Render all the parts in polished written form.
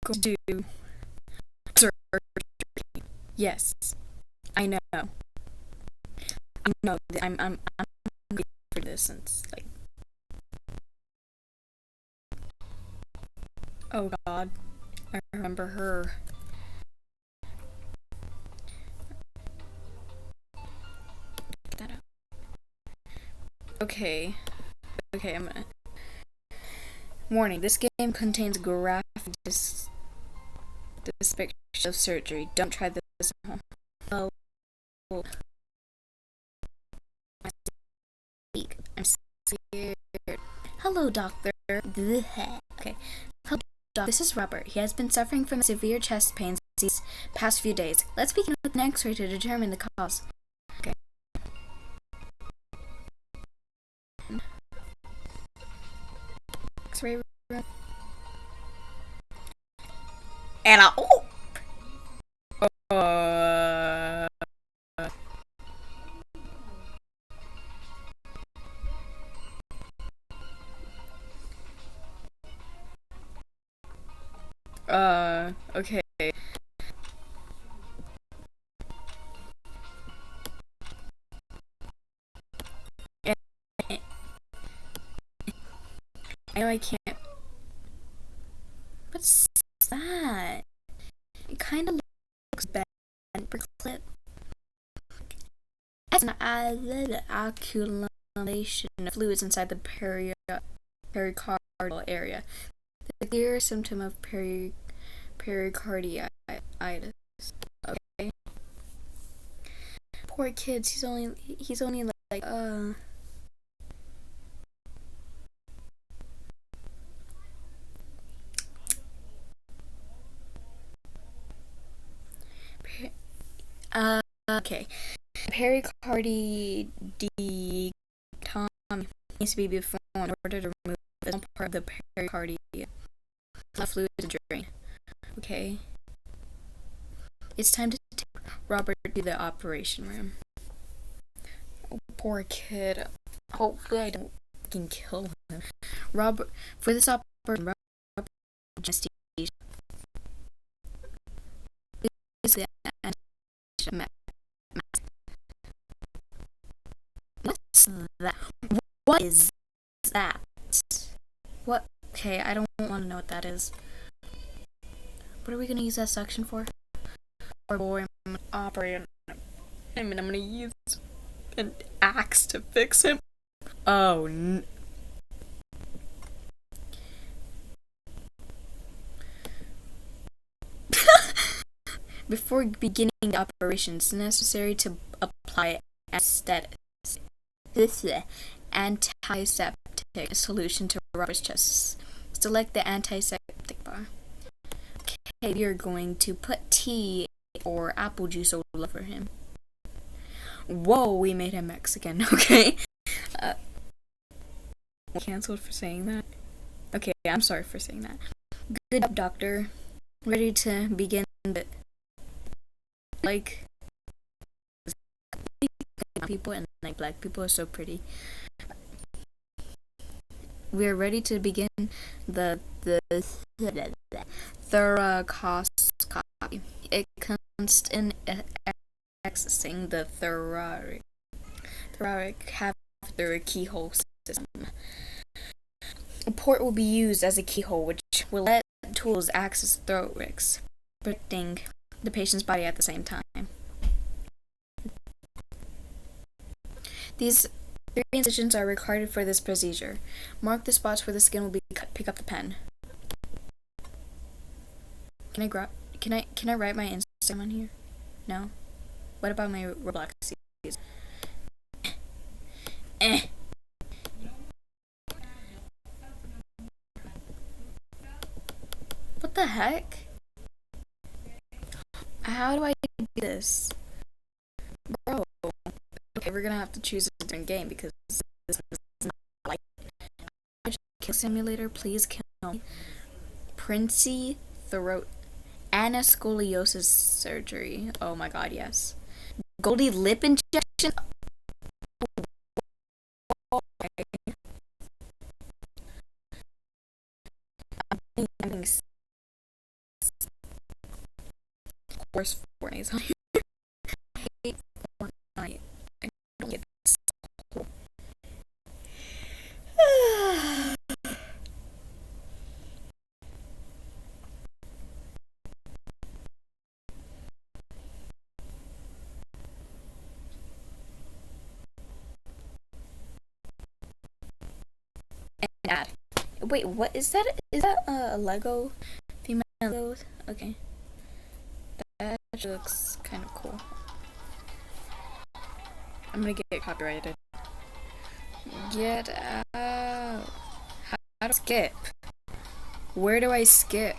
going to do surgery. Yes, I know. I know. I'm ready for this since like. Oh God, I remember her. Get that up. Okay. Okay, I'm gonna. Warning: this game contains graphic depiction of surgery. Don't try this at home. Oh, I'm scared. Hello, doctor. Okay. Hello, doctor. This is Robert. He has been suffering from severe chest pains these past few days. Let's begin with an X-ray to determine the cause. Okay. X-ray room. And I. Oh. Uh. Okay. I know I can't. What's that? It kind of looks bad. Clip. As an accumulation of fluids inside the pericardial area. The clear symptom of pericarditis. Okay. Poor kids. He's only like okay. Pericarditis needs to be performed in order to remove this part of the pericardium. Fluid to drain. Okay. It's time to take Robert to the operation room. Oh, poor kid. Hopefully I don't fucking kill him. Robert, for this operation, Robert just is the what's that? What is that? What? Okay, I don't want to know what that is. What are we gonna use that suction for? Or boy, I'm gonna operate. I mean, I'm gonna use an axe to fix him. Oh, Before beginning the operation, it's necessary to apply antiseptic solution to Robert's chest. Select the antiseptic bar. Okay, we are going to put tea or apple juice all over him. Whoa, we made him Mexican. Okay. Uh, Cancelled for saying that. Okay, I'm sorry for saying that. Good job, doctor. Ready to begin the like people and like black people are so pretty. We are ready to begin the thoracoscopy. It consists in accessing the thoracic cavity through a keyhole system. A port will be used as a keyhole, which will let tools access the thorax, protecting the patient's body at the same time. These 3 incisions are required for this procedure. Mark the spots where the skin will be cut. Pick up the pen. Can I write my Instagram on here? No. What about my Roblox? What the heck? How do I do this? Bro. Okay, we're gonna have to choose a different game because this is not like Kill Simulator. Please kill me. Princey throat anoscoliosis surgery. Oh my god, yes. Goldie lip injection. I'm worst Fortnite on here. I hate Fortnite. I don't get this. And add. Wait, what is that? Is that a Lego? Female Legos? Okay. That looks kind of cool. I'm gonna get copyrighted. Get out. How to skip? Where do I skip?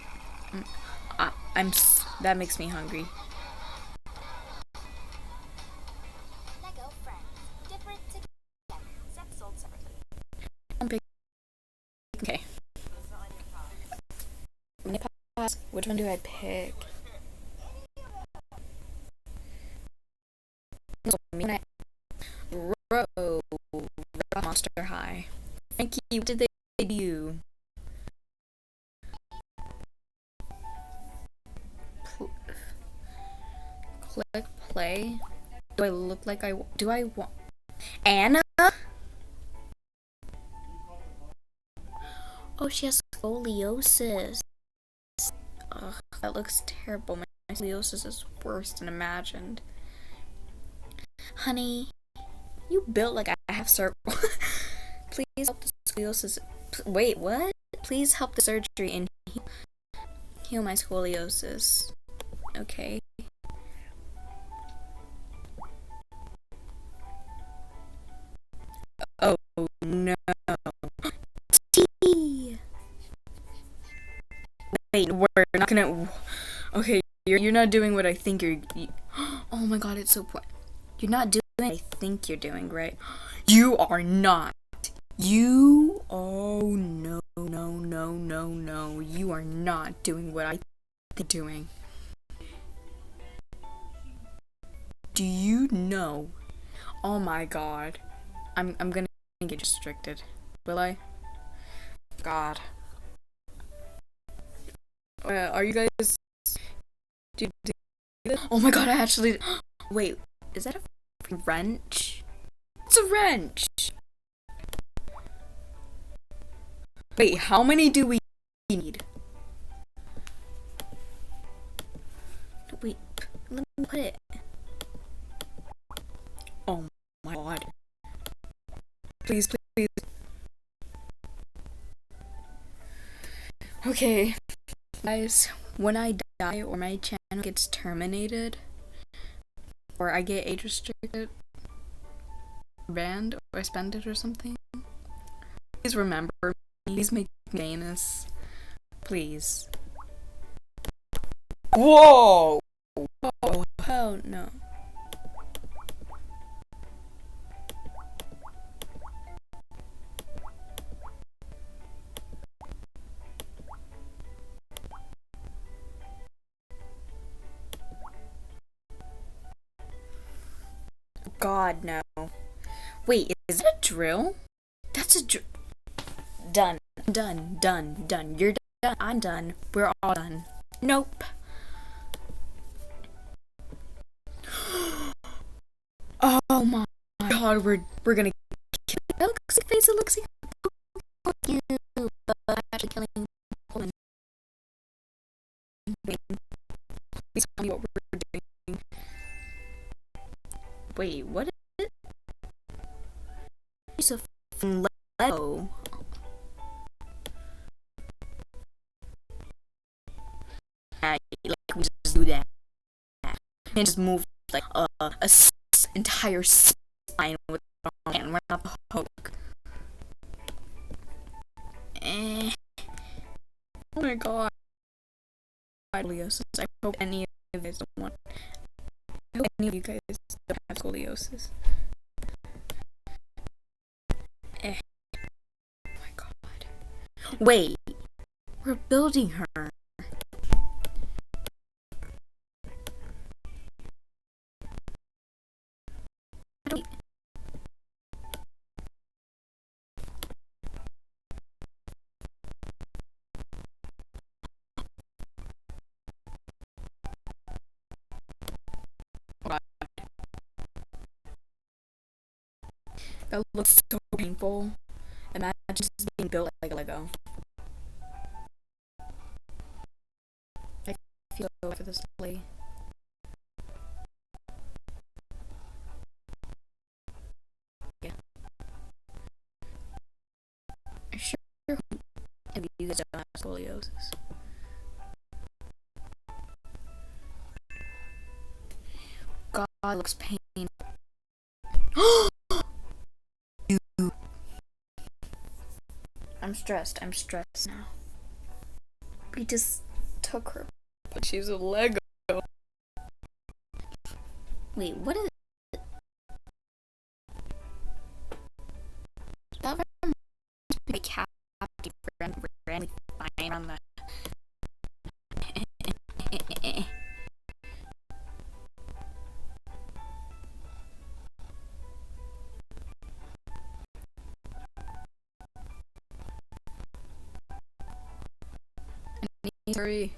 That makes me hungry. Lego friends. Different together. Sets sold separately. Okay. Which one do I pick? Row. Monster High. Thank you. What did they debut? Click play. Do I look like do I want Anna? Oh, she has scoliosis. Ugh, that looks terrible. My scoliosis is worse than imagined. Honey, you built like I have circle. Please help the scoliosis. Wait, what? Please help the surgery and heal my scoliosis. Okay. Oh no. Tea. Wait, we're not gonna. Okay, you're not doing what I think you're. Oh my god, it's so. You're not doing what I think you're doing, right? You are not. You. Oh no, no, no, no, no. You are not doing what I think you're doing. Do you know? Oh my god. I'm gonna get restricted. Will I? God. Are you guys? Oh my god! I actually. Wait. Is that a wrench? It's a wrench. Wait. How many do we need? Wait. Let me put it. Oh my god. Please, please, please. Okay. Guys, when I die or my channel gets terminated or I get age restricted, banned or suspended or something, please remember me. Please make me famous. Please. Whoa! Oh, hell no. God, no. Wait, is that a drill? That's a drill. Done. Done. Done. Done. You're done. I'm done. We're all done. Nope. Oh my god, we're gonna kill Luxie face of Luxie. You, but actually killing Poland. Please tell me what we're doing. Wait, what is it? It's a f***ing Lego. Like, we just do that. And just move like entire spine with our hand. We're not the Hulk. Oh my god. Scoliosis. I hope any of you guys don't want. I hope any of you guys don't have scoliosis. Oh my god. Wait. We're building her. That looks so painful. Imagine just being built like a Lego. I feel so bad for this lady. Yeah. I'm sure if you guys don't have scoliosis. God, it looks painful. I'm stressed now. We just took her, but she's a Lego. Wait, what is that? My cat randomly flying on the. Sorry.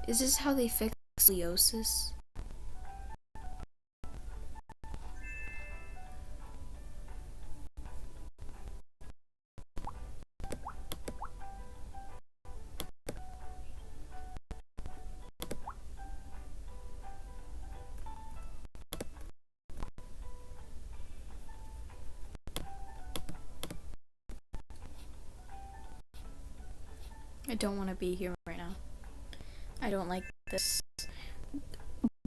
Is this how they fix scoliosis? I don't want to be here right now. I don't like this.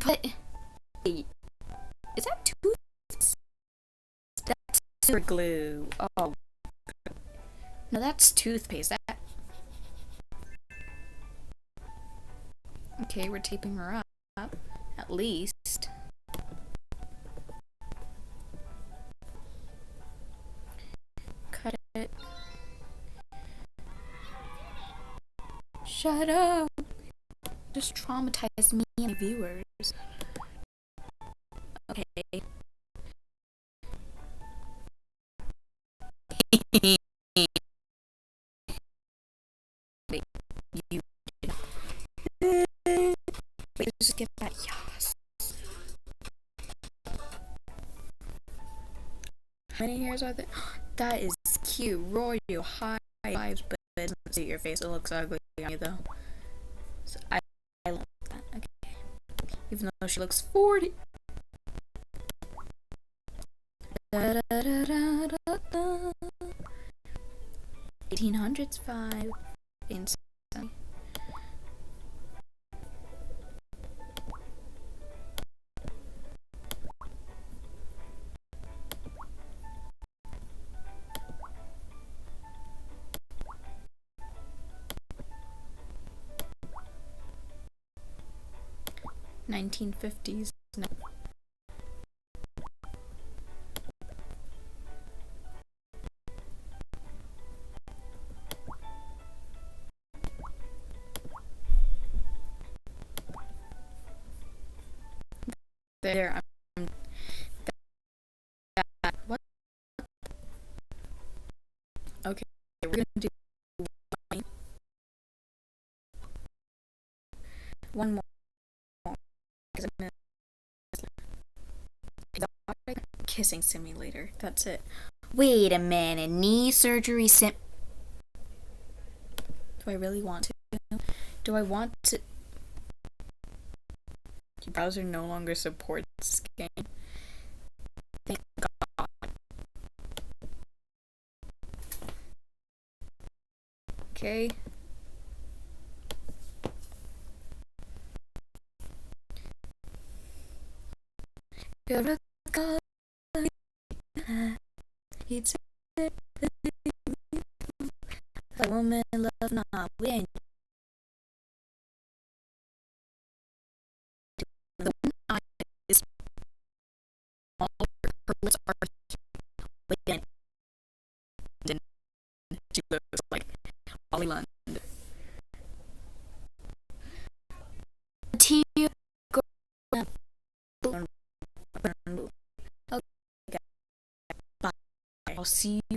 But wait, is that tooth? That's super glue. Oh, no, that's toothpaste. That. Okay, we're taping her up, at least. Cut it. Shut up. Just traumatize me and viewers. Okay. Wait, you. Wait, just get that. Yes. How many hairs are there? That is cute. Royal high fives, but it doesn't suit your face. It looks ugly on you, though. So I like that. Okay. Even though she looks 40. 1800s vibe. Insane. 1950s. No. There, I'm. What? Okay, we're gonna do one more. Because I'm gonna kissing simulator. That's it. Wait a minute. Knee surgery sim. Do I really want to? Do I want to? Your browser no longer supports this game. Thank God. Okay. It's a woman love not win. The one eye is all her lips are within. She looks like Ollie Lund. Tear go. Okay. Bye. I'll see you.